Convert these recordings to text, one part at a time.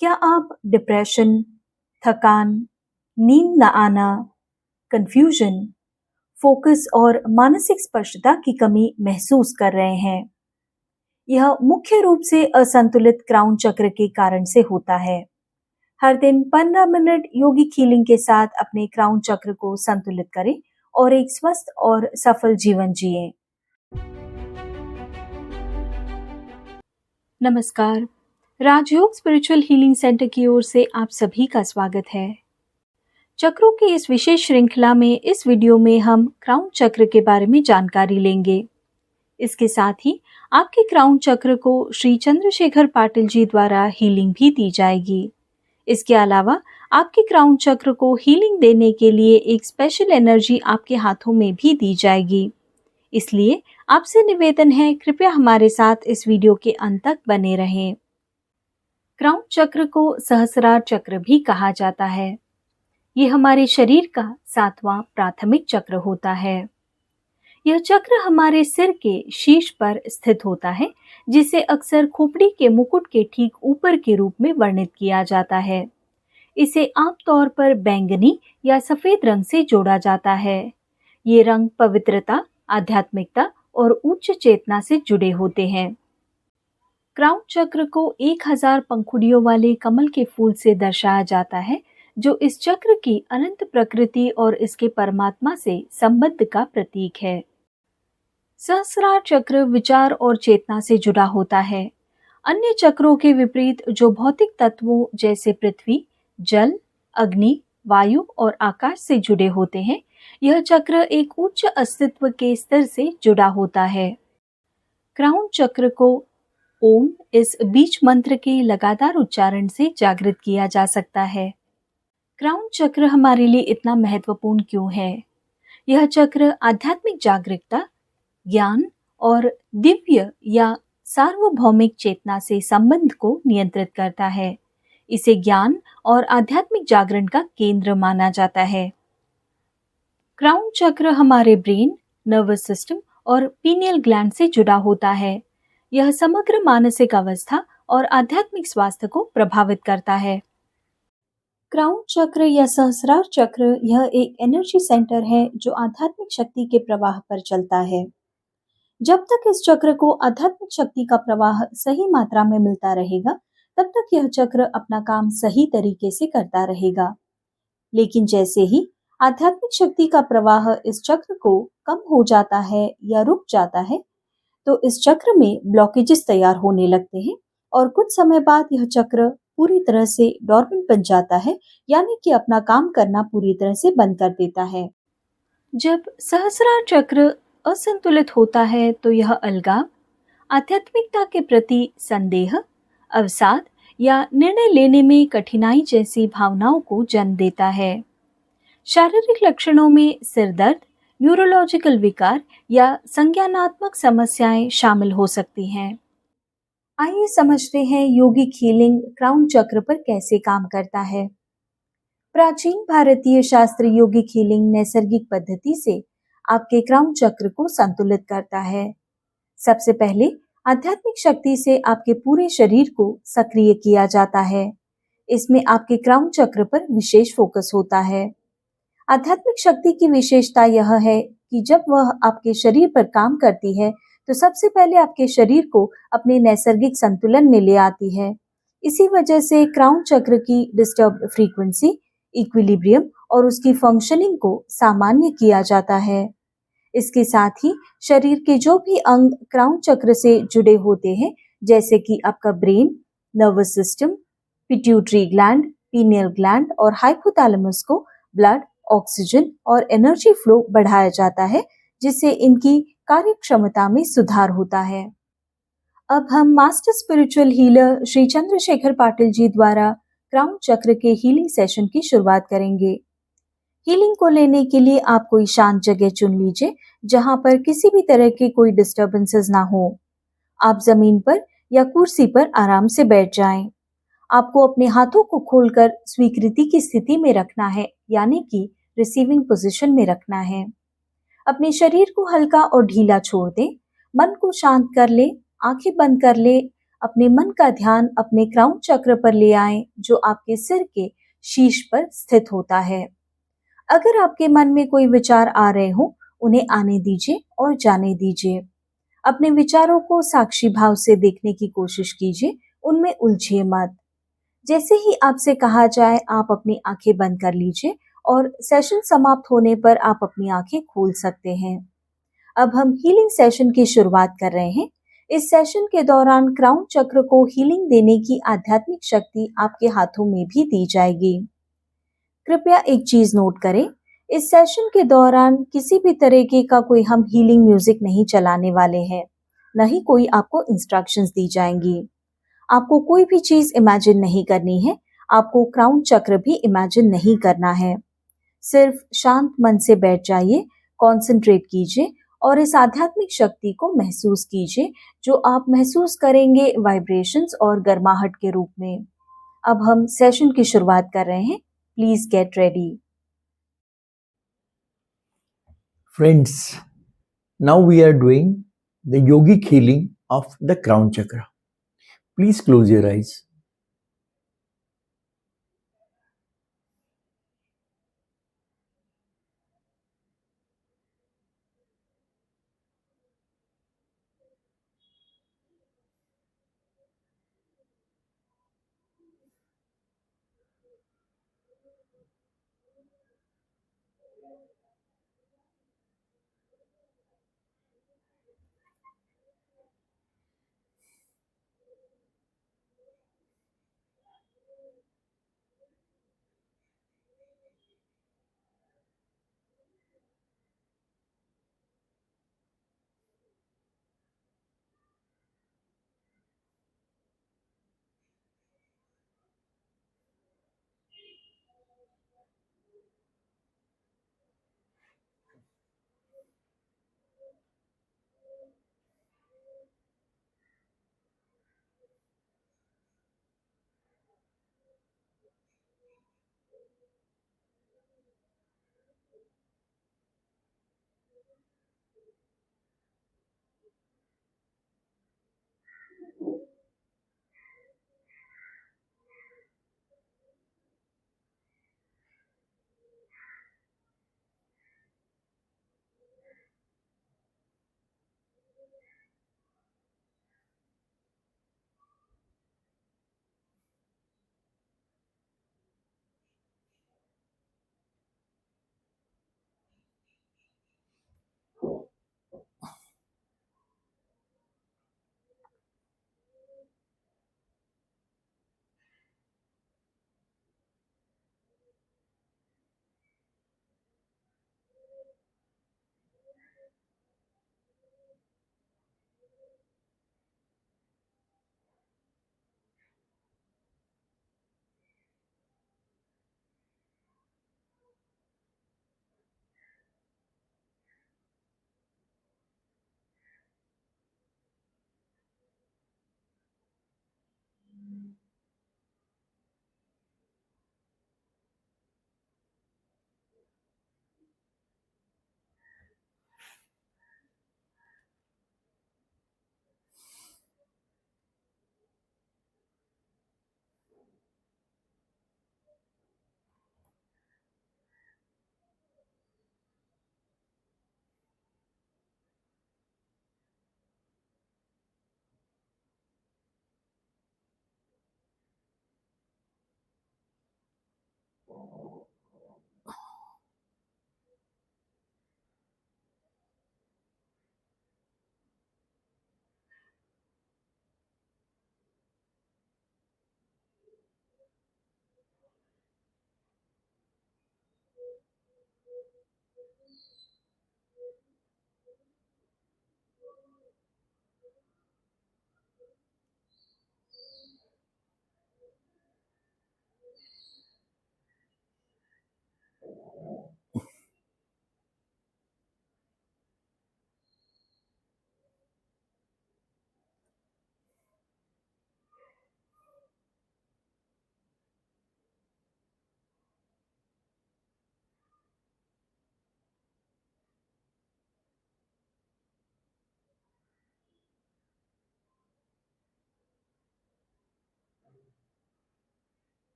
क्या आप डिप्रेशन, थकान, नींद न आना, कंफ्यूजन, फोकस और मानसिक स्पष्टता की कमी महसूस कर रहे हैं? यह मुख्य रूप से असंतुलित क्राउन चक्र के कारण से होता है। हर दिन 15 मिनट योगिक हीलिंग के साथ अपने क्राउन चक्र को संतुलित करें और एक स्वस्थ और सफल जीवन जिएं। नमस्कार, राजयोग स्पिरिचुअल हीलिंग सेंटर की ओर से आप सभी का स्वागत है। चक्रों की इस विशेष श्रृंखला में इस वीडियो में हम क्राउन चक्र के बारे में जानकारी लेंगे। इसके साथ ही आपके क्राउन चक्र को श्री चंद्रशेखर पाटिल जी द्वारा हीलिंग भी दी जाएगी। इसके अलावा आपके क्राउन चक्र को हीलिंग देने के लिए एक स्पेशल एनर्जी आपके हाथों में भी दी जाएगी। इसलिए आपसे निवेदन है, कृपया हमारे साथ इस वीडियो के अंत तक बने रहें। क्राउन चक्र को सहस्रार चक्र भी कहा जाता है। ये हमारे शरीर का 7वां प्राथमिक चक्र होता है। यह चक्र हमारे सिर के शीर्ष पर स्थित होता है, जिसे अक्सर खोपड़ी के मुकुट के ठीक ऊपर के रूप में वर्णित किया जाता है। इसे आमतौर पर बैंगनी या सफेद रंग से जोड़ा जाता है। ये रंग पवित्रता, आध्यात्मिकता और उच्च चेतना से जुड़े होते हैं। क्राउन चक्र को 1000 पंखुड़ियों वाले कमल के फूल से दर्शाया जाता है, जो इस चक्र की अनंत प्रकृति और इसके परमात्मा से संबंध का प्रतीक है। सहस्रार चक्र विचार और चेतना से जुड़ा होता है। अन्य चक्रों के विपरीत, जो भौतिक तत्वों जैसे पृथ्वी, जल, अग्नि, वायु और आकाश से जुड़े होते हैं, यह चक्र एक उच्च अस्तित्व के स्तर से जुड़ा होता है। क्राउन चक्र को ओम इस बीज मंत्र के लगातार उच्चारण से जागृत किया जा सकता है। क्राउन चक्र हमारे लिए इतना महत्वपूर्ण क्यों है? यह चक्र आध्यात्मिक जागरूकता, ज्ञान और दिव्य या सार्वभौमिक चेतना से संबंध को नियंत्रित करता है। इसे ज्ञान और आध्यात्मिक जागरण का केंद्र माना जाता है। क्राउन चक्र हमारे ब्रेन, नर्वस सिस्टम और पीनियल ग्लैंड से जुड़ा होता है। यह समग्र मानसिक अवस्था और आध्यात्मिक स्वास्थ्य को प्रभावित करता है। क्राउन चक्र या सहस्रार चक्र यह एक एनर्जी सेंटर है जो आध्यात्मिक शक्ति के प्रवाह पर चलता है। जब तक इस चक्र को आध्यात्मिक शक्ति का प्रवाह सही मात्रा में मिलता रहेगा, तब तक यह चक्र अपना काम सही तरीके से करता रहेगा। लेकिन जैसे ही आध्यात्मिक शक्ति का प्रवाह इस चक्र को कम हो जाता है या रुक जाता है, तो इस चक्र में ब्लॉकेजेस तैयार होने लगते हैं और कुछ समय बाद यह चक्र पूरी तरह से डोरमेंट बन जाता है, यानी कि अपना काम करना पूरी तरह से बंद कर देता है। जब सहस्रार चक्र असंतुलित होता है, तो यह अलगाव, आध्यात्मिकता के प्रति संदेह, अवसाद या निर्णय लेने में कठिनाई जैसी भावनाओं को जन्म देता है। शारीरिक लक्षणों में सिर दर्द, न्यूरोलॉजिकल विकार या संज्ञानात्मक समस्याएं शामिल हो सकती हैं। आइए समझते हैं योगिक हीलिंग क्राउन चक्र पर कैसे काम करता है। प्राचीन भारतीय शास्त्र योगिक हीलिंग नैसर्गिक पद्धति से आपके क्राउन चक्र को संतुलित करता है। सबसे पहले आध्यात्मिक शक्ति से आपके पूरे शरीर को सक्रिय किया जाता है। इसमें आपके क्राउन चक्र पर विशेष फोकस होता है। आध्यात्मिक शक्ति की विशेषता यह है कि जब वह आपके शरीर पर काम करती है, तो सबसे पहले आपके शरीर को अपने नैसर्गिक संतुलन में ले आती है। इसी वजह से क्राउन चक्र की डिस्टर्ब्ड फ्रीक्वेंसी, इक्विलिब्रियम और उसकी फंक्शनिंग को सामान्य किया जाता है। इसके साथ ही शरीर के जो भी अंग क्राउन चक्र से जुड़े होते हैं, जैसे कि आपका brain, nervous system, pituitary gland, pineal gland और हाइपोथैलेमस को ब्लड, ऑक्सीजन और एनर्जी फ्लो बढ़ाया जाता है, जिससे इनकी कार्यक्षमता में सुधार होता है। अब हम master spiritual healer Shri Chandrashekhar Patil ji द्वारा क्राउन चक्र के हीलिंग सेशन की शुरुआत करेंगे। हीलिंग को लेने के लिए आप कोई शांत जगह चुन लीजिए, जहां पर किसी भी तरह के कोई डिस्टर्बेंसेस ना हो। आप जमीन पर या कुर्सी पर आराम से बैठ जाएं। आपको अपने हाथों को खोलकर स्वीकृति की स्थिति में रखना है, यानी कि रिसीविंग पोजीशन में रखना है। अपने शरीर को हल्का और ढीला छोड़ दें। मन को शांत कर ले, आंखें बंद कर ले, अपने मन का ध्यान अपने क्राउन चक्र पर ले आएं, जो आपके सिर के शीर्ष पर स्थित होता है। अगर आपके मन में कोई विचार आ रहे हो, उन्हें आने दीजिए और जाने दीजिए। अपने विचारों को साक्षी भाव से देखने की कोशिश कीजिए, उनमें उलझिए मत। जैसे ही आपसे कहा जाए, आप अपनी आंखें बंद कर लीजिए और सेशन समाप्त होने पर आप अपनी आंखें खोल सकते हैं। अब हम हीलिंग सेशन की शुरुआत कर रहे हैं। इस सेशन के दौरान क्राउन चक्र को हीलिंग देने की आध्यात्मिक शक्ति आपके हाथों में भी दी जाएगी। कृपया एक चीज नोट करें, इस सेशन के दौरान किसी भी तरीके का कोई हम हीलिंग म्यूजिक नहीं चलाने वाले हैं, न ही कोई आपको इंस्ट्रक्शंस दी जाएंगी। आपको कोई भी चीज इमेजिन नहीं करनी है, आपको क्राउन चक्र भी इमेजिन नहीं करना है। सिर्फ शांत मन से बैठ जाइए, कंसंट्रेट कीजिए और इस आध्यात्मिक शक्ति को महसूस कीजिए, जो आप महसूस करेंगे वाइब्रेशंस और गर्माहट के रूप में। अब हम सेशन की शुरुआत कर रहे हैं। Please get ready. Friends, now we are doing the yogic healing of the crown chakra. Please close your eyes.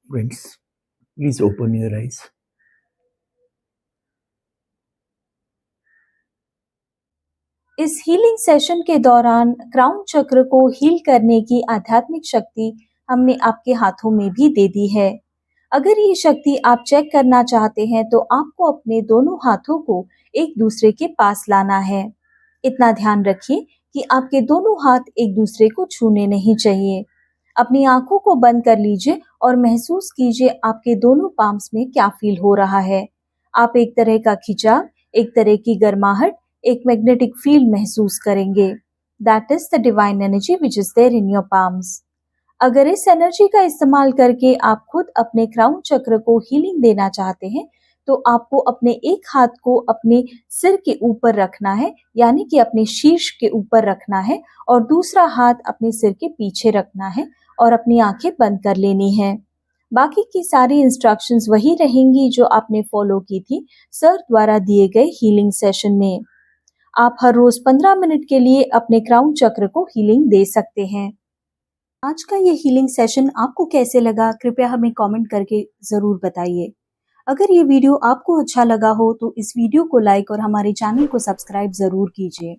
Friends, please open your eyes. इस हीलिंग सेशन के दौरान क्राउन चक्र को हील करने की आध्यात्मिक शक्ति हमने आपके हाथों में भी दे दी है। अगर ये शक्ति आप चेक करना चाहते हैं तो आपको अपने दोनों हाथों को एक दूसरे के पास लाना है। इतना ध्यान रखिए कि आपके दोनों हाथ एक दूसरे को छूने नहीं चाहिए। अपनी आंखों को बंद कर लीजिए और महसूस कीजिए आपके दोनों पाम्स में क्या फील हो रहा है। आप एक तरह का खिंचाव, एक तरह की गर्माहट, एक मैग्नेटिक फील्ड महसूस करेंगे। That is the divine energy which is there in your palms. अगर इस एनर्जी का इस्तेमाल करके आप खुद अपने क्राउन चक्र को हीलिंग देना चाहते हैं तो आपको अपने एक हाथ को अपने सिर के ऊपर रखना है, यानी कि अपने शीर्ष के ऊपर रखना है, और दूसरा हाथ अपने सिर के पीछे रखना है और अपनी आंखें बंद कर लेनी है। बाकी की सारी इंस्ट्रक्शंस वही रहेंगी जो आपने फॉलो की थी सर द्वारा दिए गए हीलिंग सेशन में। आप हर रोज 15 मिनट के लिए अपने क्राउन चक्र को हीलिंग दे सकते हैं। आज का ये हीलिंग सेशन आपको कैसे लगा, कृपया हमें कमेंट करके जरूर बताइए। अगर ये वीडियो आपको अच्छा लगा हो तो इस वीडियो को लाइक और हमारे चैनल को सब्सक्राइब जरूर कीजिए।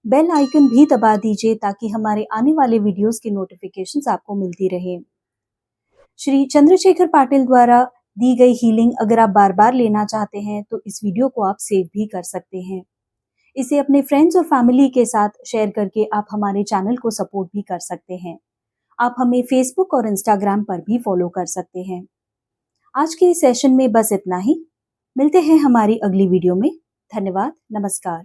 बेल आइकन भी दबा दीजिए ताकि हमारे आने वाले वीडियोस की नोटिफिकेशंस आपको मिलती रहे। श्री चंद्रशेखर पाटिल द्वारा दी गई हीलिंग अगर आप बार बार लेना चाहते हैं तो इस वीडियो को आप सेव भी कर सकते हैं। इसे अपने फ्रेंड्स और फैमिली के साथ शेयर करके आप हमारे चैनल को सपोर्ट भी कर सकते हैं। आप हमें फेसबुक और इंस्टाग्राम पर भी फॉलो कर सकते हैं। आज के इस सेशन में बस इतना ही। मिलते हैं हमारी अगली वीडियो में। धन्यवाद, नमस्कार।